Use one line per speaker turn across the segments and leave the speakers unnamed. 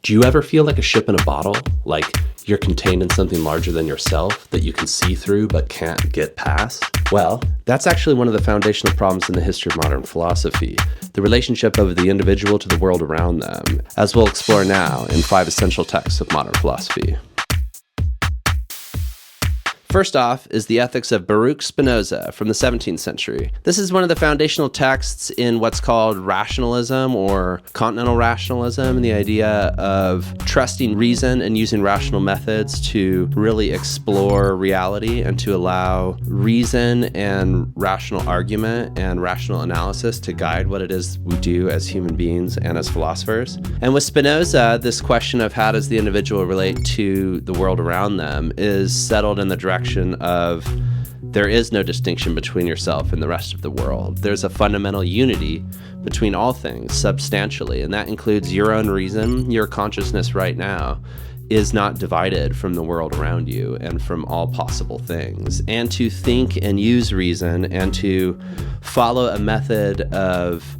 Do you ever feel like a ship in a bottle? Like you're contained in something larger than yourself that you can see through but can't get past? Well, that's actually one of the foundational problems in the history of modern philosophy, the relationship of the individual to the world around them, as we'll explore now in 5 essential texts of modern philosophy. First off is the Ethics of Baruch Spinoza from the 17th century. This is one of the foundational texts in what's called rationalism or continental rationalism, the idea of trusting reason and using rational methods to really explore reality and to allow reason and rational argument and rational analysis to guide what it is we do as human beings and as philosophers. And with Spinoza, this question of how does the individual relate to the world around them is settled in the direction of there is no distinction between yourself and the rest of the world. There's a fundamental unity between all things substantially, and that includes your own reason. Your consciousness right now is not divided from the world around you and from all possible things. And to think and use reason and to follow a method of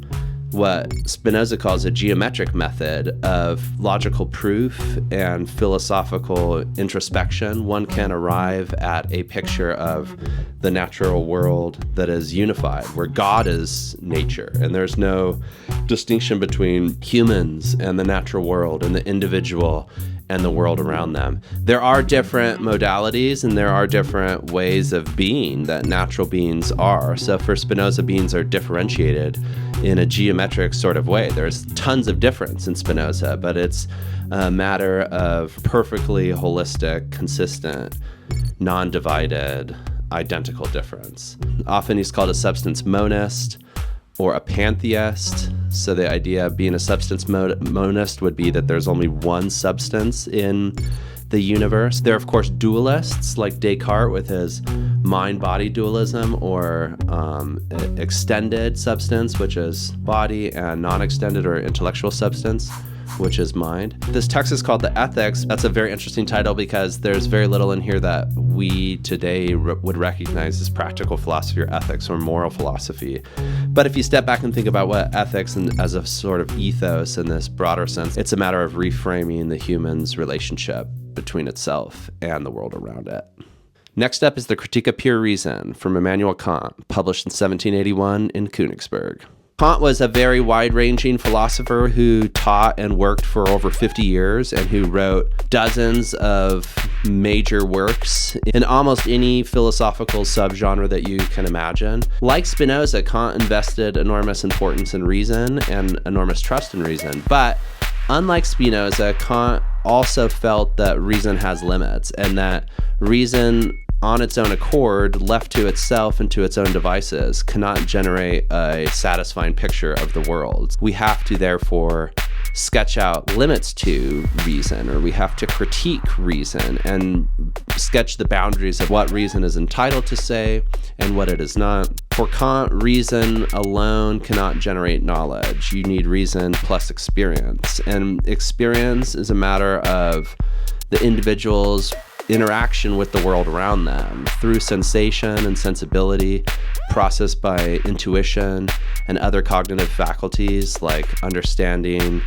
what Spinoza calls a geometric method of logical proof and philosophical introspection, one can arrive at a picture of the natural world that is unified, where God is nature, and there's no distinction between humans and the natural world and the individual and the world around them. There are different modalities and there are different ways of being that natural beings are. So for Spinoza, beings are differentiated in a geometric sort of way. There's tons of difference in Spinoza, but it's a matter of perfectly holistic, consistent, non-divided, identical difference. Often he's called a substance monist or a pantheist. So the idea of being a substance monist would be that there's only one substance in the universe. There are, of course, dualists like Descartes with his mind-body dualism, or extended substance, which is body, and non-extended or intellectual substance, which is mind. This text is called The Ethics. That's a very interesting title because there's very little in here that we today would recognize as practical philosophy or ethics or moral philosophy. But if you step back and think about what ethics and as a sort of ethos in this broader sense, it's a matter of reframing the human's relationship between itself and the world around it. Next up is The Critique of Pure Reason from Immanuel Kant, published in 1781 in Königsberg. Kant was a very wide-ranging philosopher who taught and worked for over 50 years and who wrote dozens of major works in almost any philosophical subgenre that you can imagine. Like Spinoza, Kant invested enormous importance in reason and enormous trust in reason. But unlike Spinoza, Kant also felt that reason has limits and that reason on its own accord, left to itself and to its own devices, cannot generate a satisfying picture of the world. We have to therefore sketch out limits to reason, or we have to critique reason and sketch the boundaries of what reason is entitled to say and what it is not. For Kant, reason alone cannot generate knowledge. You need reason plus experience. And experience is a matter of the individual's interaction with the world around them through sensation and sensibility, processed by intuition and other cognitive faculties like understanding,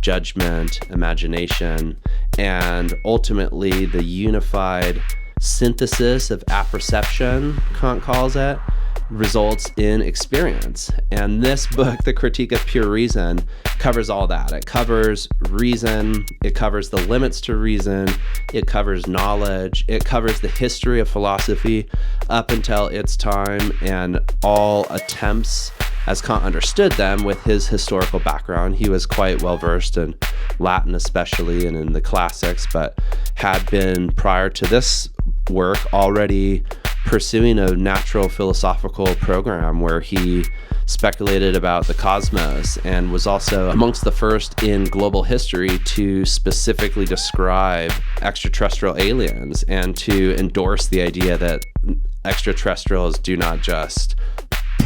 judgment, imagination, and ultimately the unified synthesis of apperception, Kant calls it, results in experience. And this book, The Critique of Pure Reason, covers all that. It covers reason, it covers the limits to reason, it covers knowledge, it covers the history of philosophy up until its time and all attempts as Kant understood them with his historical background. He was quite well versed in Latin especially and in the classics, but had been prior to this work already pursuing a natural philosophical program where he speculated about the cosmos and was also amongst the first in global history to specifically describe extraterrestrial aliens and to endorse the idea that extraterrestrials do not just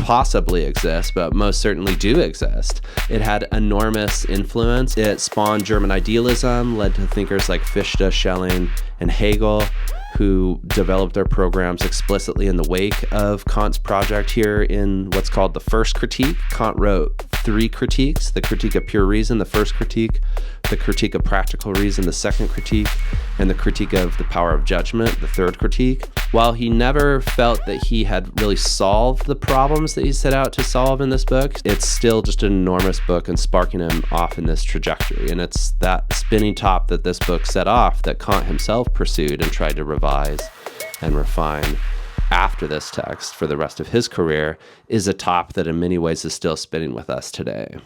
possibly exist, but most certainly do exist. It had enormous influence. It spawned German idealism, led to thinkers like Fichte, Schelling, and Hegel, who developed their programs explicitly in the wake of Kant's project here in what's called the First Critique. Kant wrote three critiques: the critique of pure reason, the first critique; the critique of practical reason, the second critique; and the critique of the power of judgment, the third critique. While he never felt that he had really solved the problems that he set out to solve in this book, it's still just an enormous book and sparking him off in this trajectory. And it's that spinning top that this book set off that Kant himself pursued and tried to revise and refine after this text for the rest of his career, is a top that in many ways is still spinning with us today.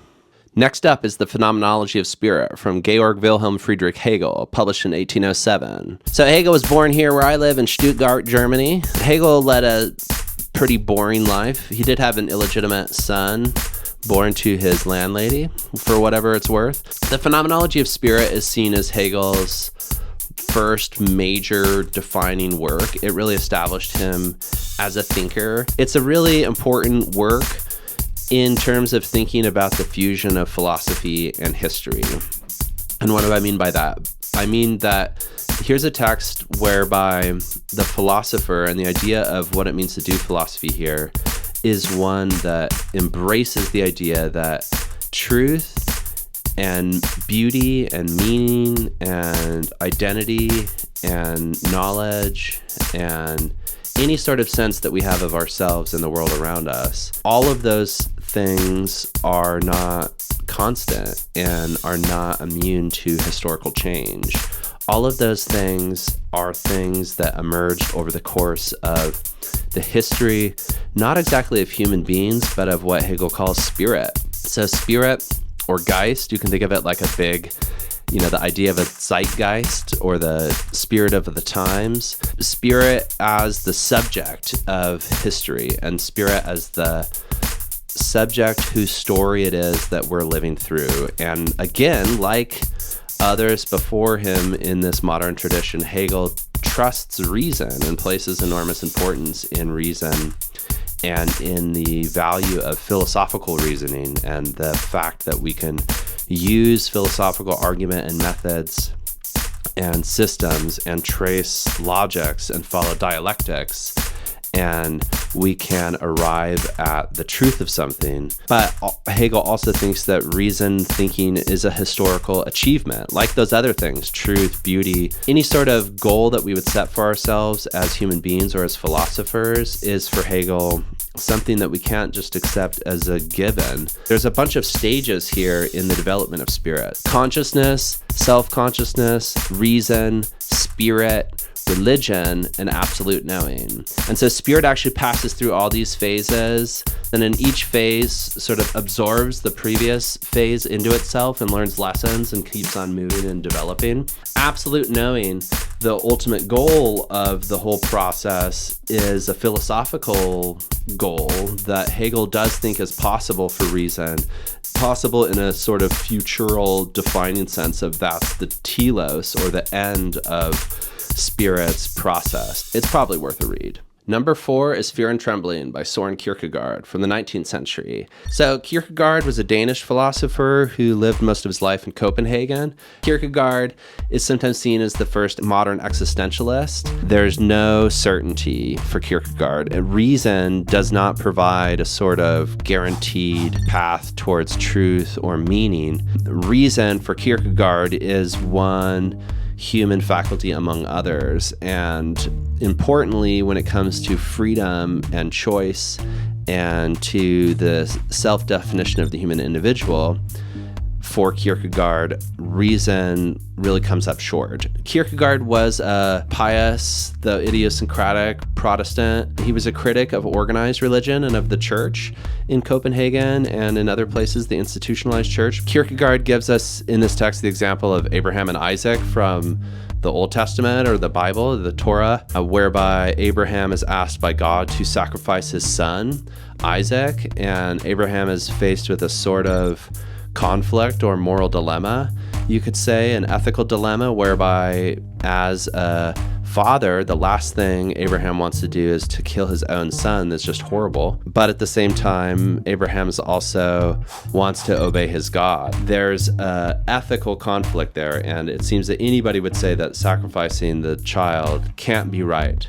Next up is the Phenomenology of Spirit from Georg Wilhelm Friedrich Hegel, published in 1807. So Hegel was born here where I live in Stuttgart, Germany. Hegel led a pretty boring life. He did have an illegitimate son born to his landlady, for whatever it's worth. The Phenomenology of Spirit is seen as Hegel's first major defining work. It really established him as a thinker. It's a really important work in terms of thinking about the fusion of philosophy and history. And what do I mean by that? I mean that here's a text whereby the philosopher and the idea of what it means to do philosophy here is one that embraces the idea that truth and beauty and meaning and identity and knowledge and any sort of sense that we have of ourselves and the world around us, all of those things are not constant and are not immune to historical change. All of those things are things that emerged over the course of the history, not exactly of human beings, but of what Hegel calls spirit. So spirit, or Geist, you can think of it like a big, the idea of a zeitgeist or the spirit of the times. Spirit as the subject of history, and spirit as the subject whose story it is that we're living through. And again, like others before him in this modern tradition, Hegel trusts reason and places enormous importance in reason and in the value of philosophical reasoning and the fact that we can use philosophical argument and methods and systems and trace logics and follow dialectics, and we can arrive at the truth of something. But Hegel also thinks that reason thinking is a historical achievement, like those other things, truth, beauty. Any sort of goal that we would set for ourselves as human beings or as philosophers is for Hegel something that we can't just accept as a given. There's a bunch of stages here in the development of spirit: consciousness, self-consciousness, reason, spirit, religion, and absolute knowing. And so spirit actually passes through all these phases, then in each phase sort of absorbs the previous phase into itself and learns lessons and keeps on moving and developing. Absolute knowing, the ultimate goal of the whole process, is a philosophical goal that Hegel does think is possible for reason, possible in a sort of futural defining sense of that's the telos, or the end of spirit's process. It's probably worth a read. Number 4 is Fear and Trembling by Søren Kierkegaard from the 19th century. So Kierkegaard was a Danish philosopher who lived most of his life in Copenhagen. Kierkegaard is sometimes seen as the first modern existentialist. There's no certainty for Kierkegaard. Reason does not provide a sort of guaranteed path towards truth or meaning. Reason for Kierkegaard is one human faculty among others, and importantly, when it comes to freedom and choice and to the self-definition of the human individual, for Kierkegaard, reason really comes up short. Kierkegaard was a pious, though idiosyncratic Protestant. He was a critic of organized religion and of the church in Copenhagen and in other places, the institutionalized church. Kierkegaard gives us in this text the example of Abraham and Isaac from the Old Testament or the Bible, the Torah, whereby Abraham is asked by God to sacrifice his son, Isaac, and Abraham is faced with a sort of conflict or moral dilemma, you could say, an ethical dilemma, whereby as a father, the last thing Abraham wants to do is to kill his own son. That's just horrible. But at the same time, Abraham also wants to obey his God. There's an ethical conflict there, and it seems that anybody would say that sacrificing the child can't be right.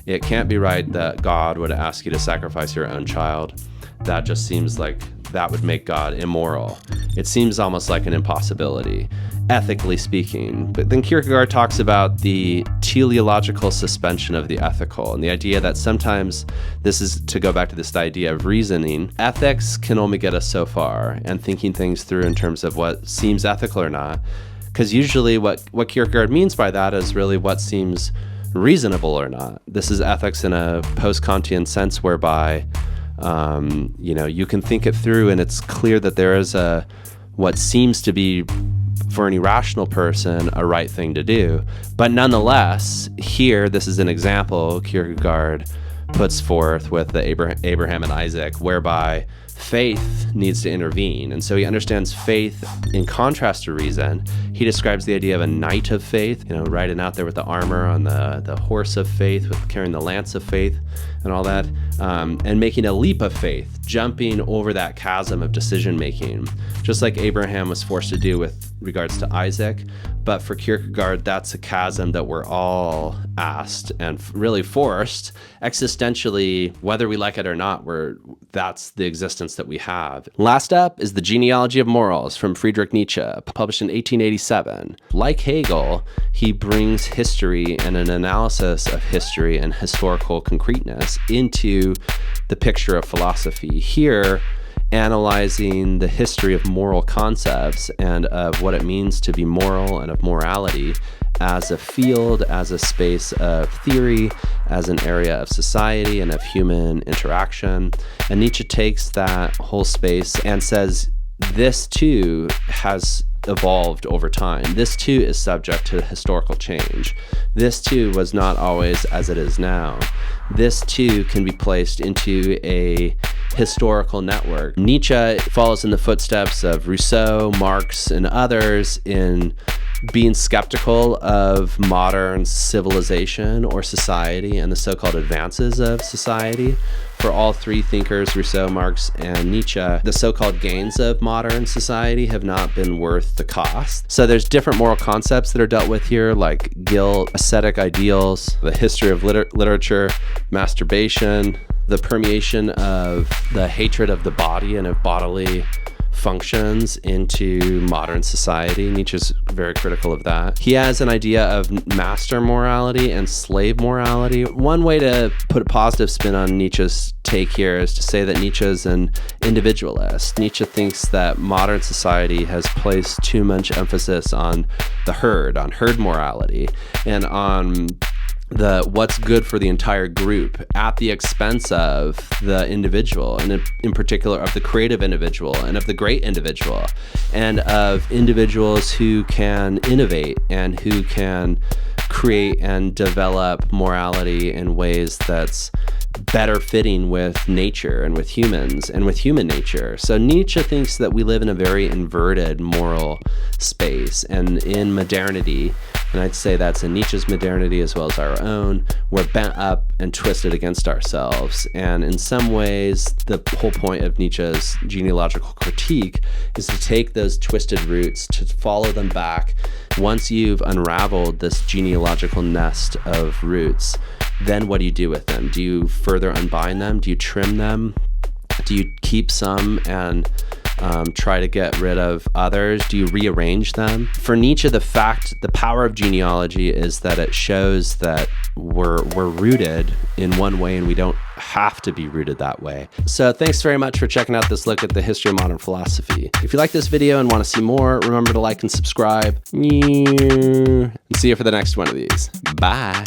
It can't be right that God would ask you to sacrifice your own child. That just seems like that would make God immoral. It seems almost like an impossibility, ethically speaking. But then Kierkegaard talks about the teleological suspension of the ethical, and the idea that sometimes, this is to go back to this idea of reasoning, ethics can only get us so far, and thinking things through in terms of what seems ethical or not. Because usually what Kierkegaard means by that is really what seems reasonable or not. This is ethics in a post-Kantian sense, whereby you can think it through, and it's clear that there is what seems to be, for any rational person, a right thing to do. But nonetheless, here, this is an example Kierkegaard puts forth with the Abraham and Isaac, whereby faith needs to intervene. And so he understands faith in contrast to reason. He describes the idea of a knight of faith, riding out there with the armor on the horse of faith, with carrying the lance of faith and all that, and making a leap of faith, jumping over that chasm of decision making, just like Abraham was forced to do with regards to Isaac. But for Kierkegaard, that's a chasm that we're all asked and really forced existentially, whether we like it or not. That's the existence that we have. Last up is The Genealogy of Morals from Friedrich Nietzsche, published in 1887. Like Hegel, he brings history and an analysis of history and historical concreteness into the picture of philosophy. Here, analyzing the history of moral concepts and of what it means to be moral and of morality as a field, as a space of theory, as an area of society and of human interaction. And Nietzsche takes that whole space and says, this too has evolved over time. This too is subject to historical change. This too was not always as it is now. This too can be placed into a historical network. Nietzsche follows in the footsteps of Rousseau, Marx, and others in being skeptical of modern civilization or society and the so-called advances of society. For all three thinkers, Rousseau, Marx, and Nietzsche, the so-called gains of modern society have not been worth the cost. So there's different moral concepts that are dealt with here, like guilt, ascetic ideals, the history of literature, masturbation, the permeation of the hatred of the body and of bodily functions into modern society. Nietzsche's very critical of that. He has an idea of master morality and slave morality. One way to put a positive spin on Nietzsche's take here is to say that Nietzsche is an individualist. Nietzsche thinks that modern society has placed too much emphasis on the herd, on herd morality, and on what's good for the entire group at the expense of the individual, and in particular of the creative individual and of the great individual, and of individuals who can innovate and who can create and develop morality in ways that's better fitting with nature and with humans and with human nature. So Nietzsche thinks that we live in a very inverted moral space, and in modernity, and I'd say that's in Nietzsche's modernity as well as our own, we're bent up and twisted against ourselves. And in some ways, the whole point of Nietzsche's genealogical critique is to take those twisted roots, to follow them back. Once you've unraveled this genealogical nest of roots, then what do you do with them? Do you further unbind them? Do you trim them? Do you keep some and try to get rid of others? Do you rearrange them? For Nietzsche, the power of genealogy is that it shows that we're rooted in one way and we don't have to be rooted that way. So thanks very much for checking out this look at the history of modern philosophy. If you like this video and want to see more, remember to like and subscribe. And see you for the next one of these. Bye.